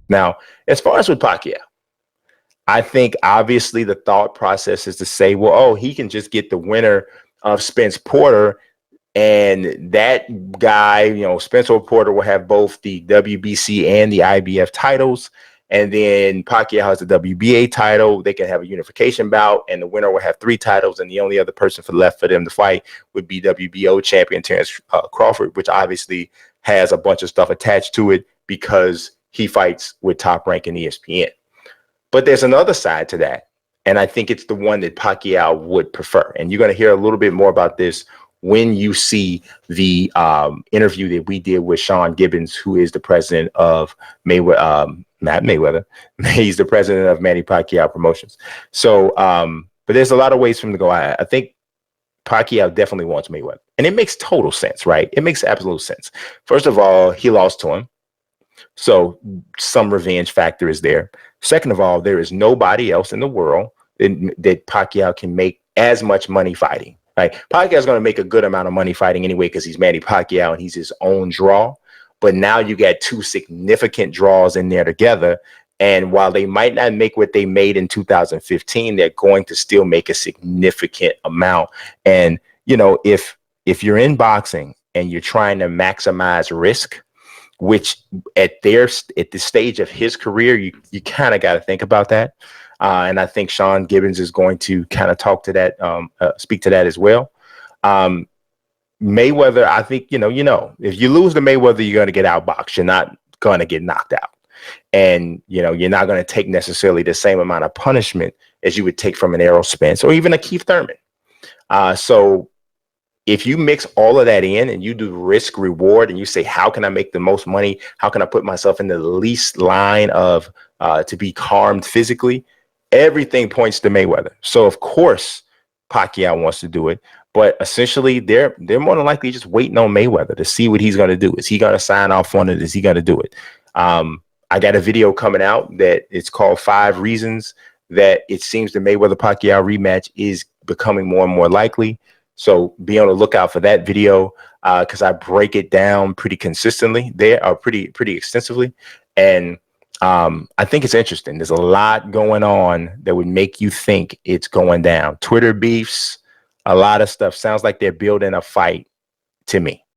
Now, as far as with Pacquiao, I think obviously the thought process is to say, well, oh, he can just get the winner of Spence Porter, and that guy, Spencer Porter will have both the WBC and the IBF titles. And then Pacquiao has the WBA title. They can have a unification bout, and the winner will have 3 titles. And the only other person left for them to fight would be WBO champion Terrence Crawford, which obviously has a bunch of stuff attached to it because he fights with Top Rank and ESPN. But there's another side to that, and I think it's the one that Pacquiao would prefer. And you're going to hear a little bit more about this when you see the interview that we did with Sean Gibbons, who is the president of Matt Mayweather. He's the president of Manny Pacquiao Promotions. So, but there's a lot of ways for him to go. I think Pacquiao definitely wants Mayweather, and it makes total sense, right? It makes absolute sense. First of all, he lost to him, so some revenge factor is there. Second of all, there is nobody else in the world that Pacquiao can make as much money fighting. Right? Pacquiao's going to make a good amount of money fighting anyway because he's Manny Pacquiao and he's his own draw. But now you got 2 significant draws in there together. And while they might not make what they made in 2015, they're going to still make a significant amount. And, if you're in boxing and you're trying to maximize risk, which at the stage of his career, you kind of got to think about that. And I think Sean Gibbons is going to kind of talk to that, speak to that as well. Mayweather, I think, if you lose to Mayweather, you're going to get outboxed. You're not going to get knocked out. And, you're not going to take necessarily the same amount of punishment as you would take from an Errol Spence or even a Keith Thurman. So if you mix all of that in and you do risk reward and you say, how can I make the most money? How can I put myself in the least line of to be harmed physically? Everything points to Mayweather. So of course Pacquiao wants to do it, but essentially they're more than likely just waiting on Mayweather to see what he's going to do. Is he going to sign off on it? Is he going to do it? I got a video coming out that it's called 5 Reasons that it seems the Mayweather Pacquiao rematch is becoming more and more likely. So be on the lookout for that video because I break it down pretty consistently there, pretty extensively. And I think it's interesting. There's a lot going on that would make you think it's going down. Twitter beefs, a lot of stuff. Sounds like they're building a fight to me.